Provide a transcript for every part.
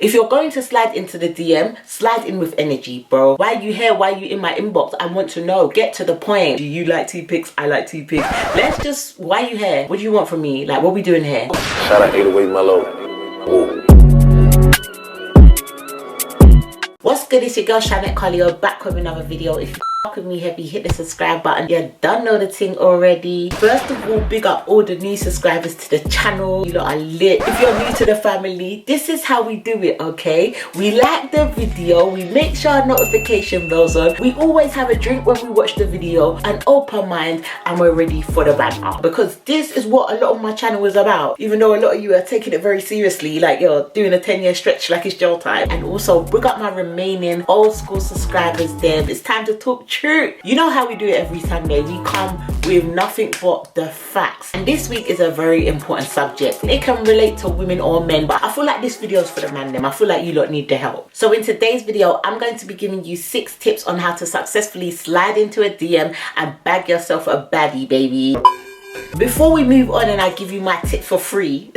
If you're going to slide into the DM, slide in with energy, bro. Why are you here? Why are you in my inbox? I want to know. Get to the point. Do you like tea pics? I like tea pics. Let's just, why are you here? What do you want from me? Like, what are we doing here? Shout out 808 Mellow. Whoa. What's good? It's your girl ChannetteCarleo back with another video. If you fuck with me heavy, hit the subscribe button. You done know the thing already. First of all, big up all the new subscribers to the channel. You lot are lit. If you're new to the family, this is how we do it, okay? We like the video, we make sure our notification bells on. We always have a drink when we watch the video, an open mind, and we're ready for the banter. Because this is what a lot of my channel is about. Even though a lot of you are taking it very seriously, like you're doing a 10-year stretch like it's jail time. And also, big up my remaining old school subscribers there. It's time to talk truth. You know how we do it every Sunday. We come with nothing but the facts. And this week is a very important subject. It can relate to women or men, but I feel like this video is for the man them. I feel like you lot need the help. So in today's video, I'm going to be giving you 6 tips on how to successfully slide into a DM and bag yourself a baddie, baby. Before we move on and I give you my tip for free,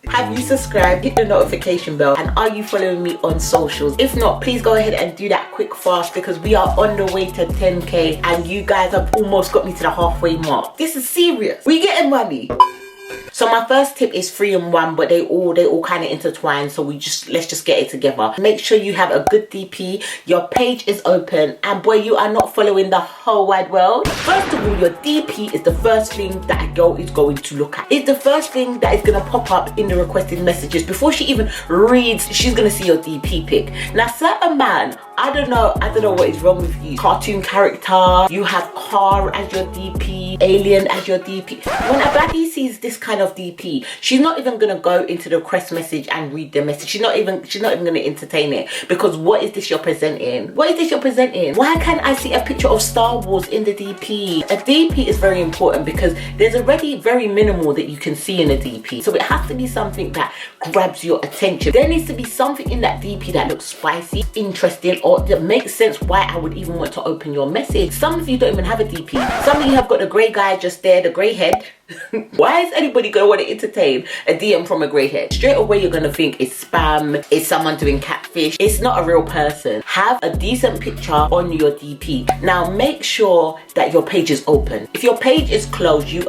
have you subscribed, hit the notification bell, and are you following me on socials? If not, please go ahead and do that quick fast because we are on the way to 10k and you guys have almost got me to the halfway mark. This is serious. We getting money. So my first tip is 3 in 1, but they all kind of intertwine, so let's just get it together. Make sure you have a good DP, your page is open, and boy, you are not following the whole wide world. First of all, your DP is the first thing that a girl is going to look at. It's the first thing that is going to pop up in the requested messages. Before she even reads, she's going to see your DP pic. Now, certain man, I don't know what is wrong with you. Cartoon character, you have car as your DP, alien as your DP. When a baddie sees this kind of DP, she's not even gonna go into the request message and read the message. She's not even gonna entertain it, because what is this you're presenting? What is this you're presenting? Why can't I see a picture of Star Wars in the DP? A DP is very important because there's already very minimal that you can see in a DP. So it has to be something that grabs your attention. There needs to be something in that DP that looks spicy, interesting, or that makes sense why I would even want to open your message. Some of you don't even have a DP. Some of you have got the grey guy just there, the grey head. Why is anybody going to want to entertain a DM from a grey head? Straight away you're going to think it's spam, it's someone doing catfish, it's not a real person. Have a decent picture on your DP. Now make sure that your page is open. If your page is closed, you're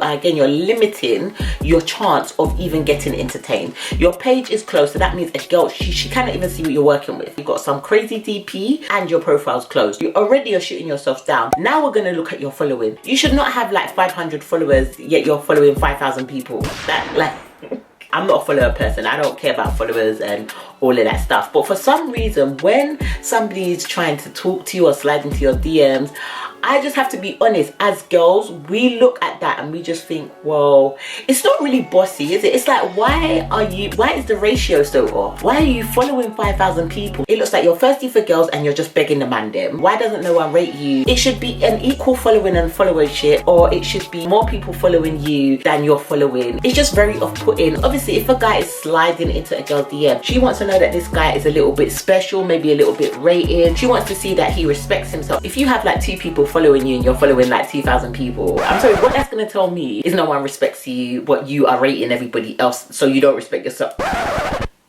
limiting your chance of even getting entertained. Your page is closed, so that means a girl, she cannot even see what you're working with. You've got some crazy DP and your profile's closed. You already are shooting yourself down. Now we're going to look at your following. You should not have like 500 followers, yet you're following 5,000 people. I'm not a follower person. I don't care about followers and all of that stuff. But for some reason, when somebody is trying to talk to you or slide into your DMs, I just have to be honest, as girls, we look at that and we just think, whoa, it's not really bossy, is it? It's like, why is the ratio so off? Why are you following 5,000 people? It looks like you're thirsty for girls and you're just begging the man them. Why doesn't no one rate you? It should be an equal following and followership, or it should be more people following you than you're following. It's just very off-putting. Obviously, if a guy is sliding into a girl's DM, she wants to know that this guy is a little bit special, maybe a little bit rated. She wants to see that he respects himself. If you have like 2 people following you and you're following like 2,000 people, I'm sorry, what that's gonna tell me is no one respects you, what you are rating everybody else, so you don't respect yourself.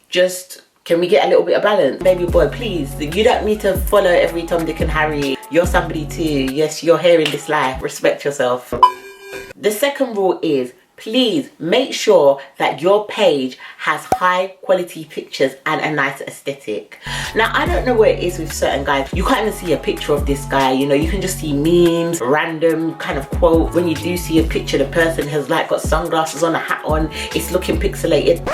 Just, can we get a little bit of balance? Baby boy, please, you don't need to follow every Tom, Dick and Harry. You're somebody too. Yes, you're here in this life. Respect yourself. The second rule is, please make sure that your page has high quality pictures and a nice aesthetic. Now, I don't know what it is with certain guys. You can't even see a picture of this guy, you know, you can just see memes, random kind of quote. When you do see a picture, the person has like got sunglasses on, a hat on, it's looking pixelated.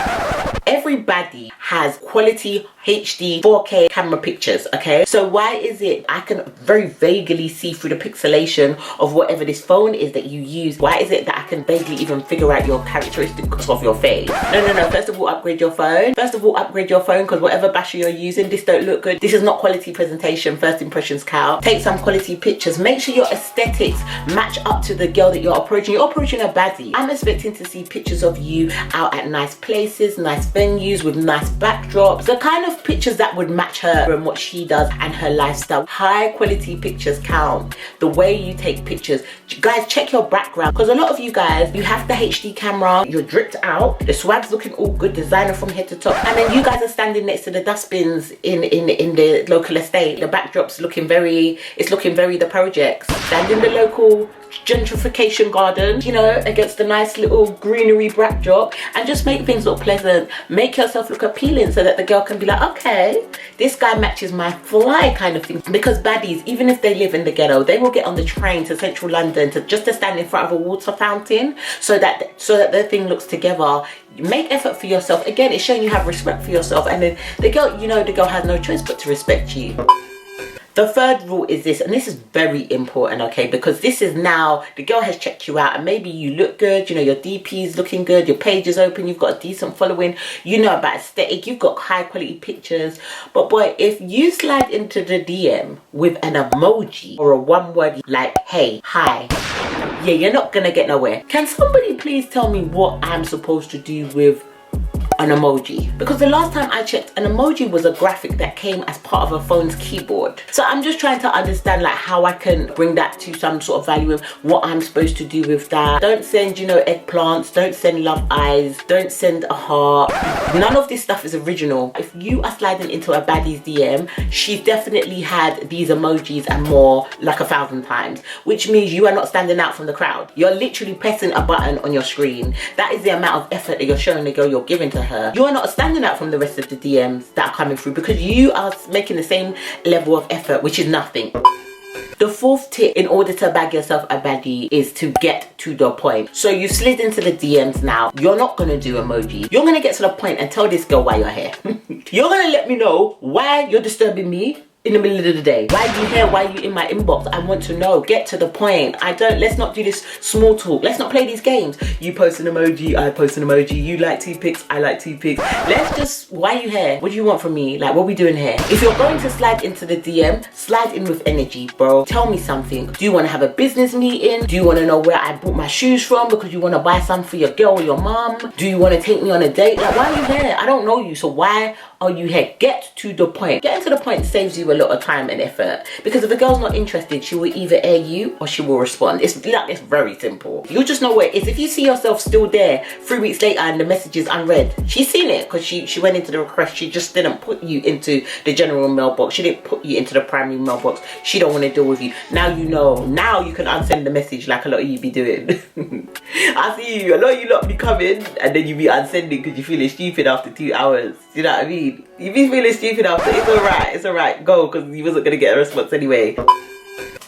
Every baddie has quality HD 4K camera pictures, okay? So why is it I can very vaguely see through the pixelation of whatever this phone is that you use? Why is it that I can vaguely even figure out your characteristics of your face? No, first of all, upgrade your phone. First of all, upgrade your phone, because whatever basher you're using, this don't look good. This is not quality presentation. First impressions count. Take some quality pictures. Make sure your aesthetics match up to the girl that you're approaching. You're approaching a baddie. I'm expecting to see pictures of you out at nice places, nice venues, venues with nice backdrops, the kind of pictures that would match her and what she does and her lifestyle. High quality pictures count. The way you take pictures. Guys, check your background, because a lot of you guys, you have the HD camera, you're dripped out, the swag's looking all good, designer from head to top, and then you guys are standing next to the dustbins in the local estate. The backdrop's looking very, it's looking very The Projects. Stand in the local gentrification garden, you know, against a nice little greenery backdrop, and just make things look pleasant. Make yourself look appealing so that the girl can be like, okay, this guy matches my fly kind of thing. Because baddies, even if they live in the ghetto, they will get on the train to central London to stand in front of a water fountain so that their thing looks together. Make effort for yourself. Again, it's showing you have respect for yourself, and then the girl, you know, the girl has no choice but to respect you. The third rule is this, and this is very important, okay, because this is now, the girl has checked you out and maybe you look good, you know, your DP is looking good, your page is open, you've got a decent following, you know about aesthetic, you've got high quality pictures. But boy, if you slide into the DM with an emoji or a one word like, hey, hi, yeah, you're not gonna get nowhere. Can somebody please tell me what I'm supposed to do with an emoji? Because the last time I checked, an emoji was a graphic that came as part of a phone's keyboard. So I'm just trying to understand like how I can bring that to some sort of value of what I'm supposed to do with that. Don't send, you know, eggplants, don't send love eyes, don't send a heart. None of this stuff is original. If you are sliding into a baddie's DM, she's definitely had these emojis and more like 1,000 times, which means you are not standing out from the crowd. You're literally pressing a button on your screen. That is the amount of effort that you're showing the girl you're giving to her. You're not standing out from the rest of the DMs that are coming through because you are making the same level of effort, which is nothing. The fourth tip in order to bag yourself a baddie is to get to the point. So you slid into the DMs now. You're not going to do emoji. You're going to get to the point and tell this girl why you're here. You're going to let me know why you're disturbing me in the middle of the day. Why are you here? Why are you in my inbox? I want to know. Get to the point. Let's not do this small talk. Let's not play these games. You post an emoji, I post an emoji. You like tea pics, I like tea pics. Let's just, why are you here? What do you want from me? Like, what are we doing here? If you're going to slide into the DM, slide in with energy, bro. Tell me something. Do you want to have a business meeting? Do you want to know where I bought my shoes from because you want to buy some for your girl or your mom? Do you want to take me on a date? Like, why are you here? I don't know you, so why are you here? Get to the point. Getting to the point saves you a lot of time and effort, because if the girl's not interested, she will either air you or she will respond. It's very simple. You'll just know where it is. If you see yourself still there 3 weeks later and the message is unread, she's seen it because she went into the request. She just didn't put you into the general mailbox. She didn't put you into the primary mailbox. She don't want to deal with you. Now you know. Now you can unsend the message like a lot of you be doing. I see you. A lot of you lot be coming and then you be unsending because you feeling stupid after 2 hours. You know what I mean? You be feeling stupid after. It's alright. Go, because you wasn't gonna get a response anyway.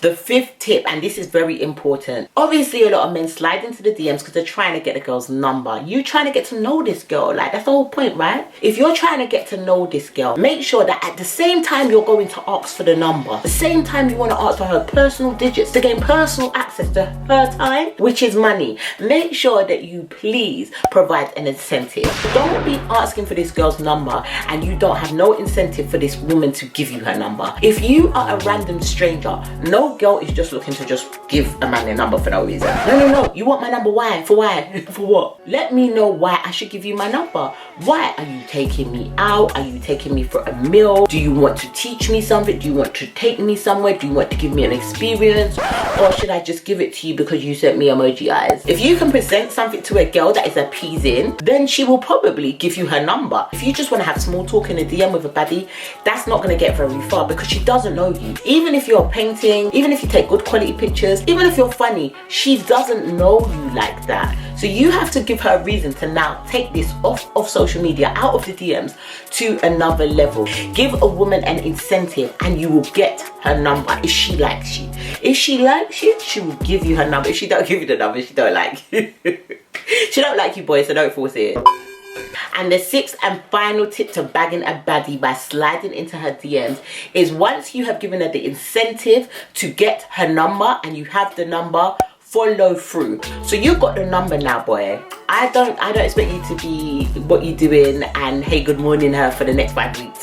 The fifth tip, and this is very important. Obviously, a lot of men slide into the DMs because they're trying to get the girl's number. You trying to get to know this girl. Like, that's the whole point, right? If you're trying to get to know this girl, make sure that at the same time you're going to ask for the number, the same time you want to ask for her personal digits to gain personal access to her time, which is money. Make sure that you please provide an incentive. Don't be asking for this girl's number and you don't have no incentive for this woman to give you her number. If you are a random stranger, no girl is just looking to just give a man their number for no reason. No. You want my number? Why? For why? For what? Let me know why I should give you my number. Why? Are you taking me out? Are you taking me for a meal? Do you want to teach me something? Do you want to take me somewhere? Do you want to give me an experience? Or should I just give it to you because you sent me emoji eyes? If you can present something to a girl that is appeasing, then she will probably give you her number. If you just want to have small talk in a DM with a baddie, that's not going to get very far because she doesn't know you. Even if you're painting, even if you take good quality pictures, even if you're funny, she doesn't know you like that. So you have to give her a reason to now take this off of social media, out of the DMs, to another level. Give a woman an incentive and you will get her number if she likes you. If she likes you, she will give you her number. If she don't give you the number, she don't like you. She don't like you, boys, so don't force it. And the sixth and final tip to bagging a baddie by sliding into her DMs is once you have given her the incentive to get her number and you have the number, follow through. So you've got the number now, boy. I don't expect you to be what you're doing and hey good morning her for the next 5 weeks.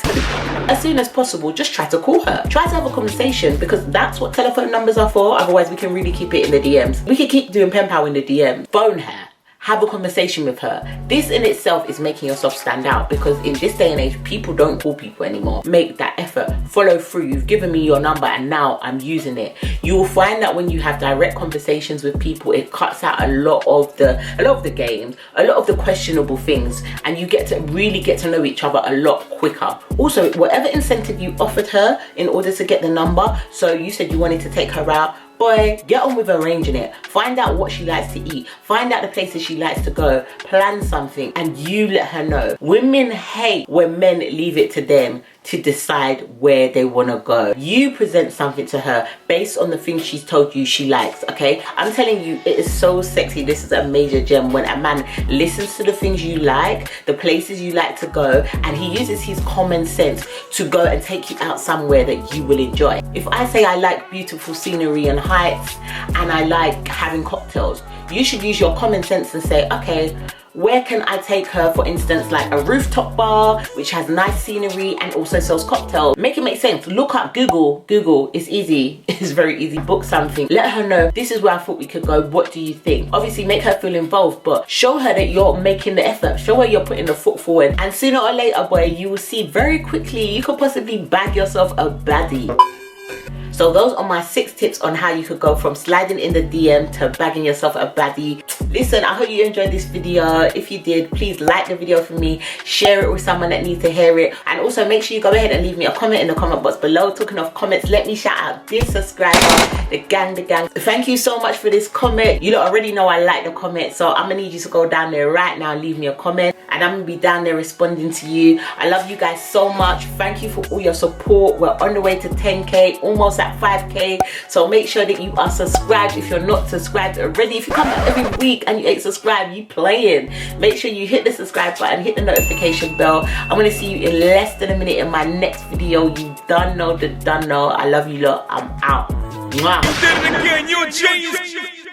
As soon as possible, just try to call her. Try to have a conversation because that's what telephone numbers are for. Otherwise we can really keep it in the DMs. We can keep doing pen pal in the DMs. Phone her. have a conversation with her. This in itself is making yourself stand out, because in this day and age, people don't call people anymore. Make that effort, follow through. You've given me your number and now I'm using it. You will find that when you have direct conversations with people, it cuts out a lot of the games, a lot of the questionable things, and you get to really get to know each other a lot quicker. Also, whatever incentive you offered her in order to get the number, so you said you wanted to take her out, boy, get on with arranging it. Find out what she likes to eat. Find out the places she likes to go. Plan something and you let her know. Women hate when men leave it to them to decide where they want to go. You present something to her based on the things she's told you she likes, okay? I'm telling you, it is so sexy. This is a major gem when a man listens to the things you like, the places you like to go, and he uses his common sense to go and take you out somewhere that you will enjoy. If I say I like beautiful scenery and heights and I like having cocktails, you should use your common sense and say, okay, where can I take her? For instance, like a rooftop bar which has nice scenery and also sells cocktails. Make it make sense. Look up Google. It's easy. It's very easy. Book something. Let her know, this is where I thought we could go. What do you think? Obviously make her feel involved, but show her that you're making the effort. Show her you're putting the foot forward, and sooner or later, boy, you will see very quickly you could possibly bag yourself a baddie. So those are my 6 tips on how you could go from sliding in the DM to bagging yourself a baddie. Listen, I hope you enjoyed this video. If you did, please like the video for me, share it with someone that needs to hear it, and also make sure you go ahead and leave me a comment in the comment box below. Talking of comments, let me shout out this subscriber, the gang. Thank you so much for this comment. You lot already know I like the comment, so I'm gonna need you to go down there right now and leave me a comment, and I'm gonna be down there responding to you. I love you guys so much. Thank you for all your support. We're on the way to 10k, almost at 5k, so make sure that you are subscribed if you're not subscribed already. If you come back every week and you ain't subscribed, you playing. Make sure you hit the subscribe button, hit the notification bell. I'm gonna see you in less than a minute in my next video. You done know. I love you lot. I'm out. Mwah. You did it again. You're a genius.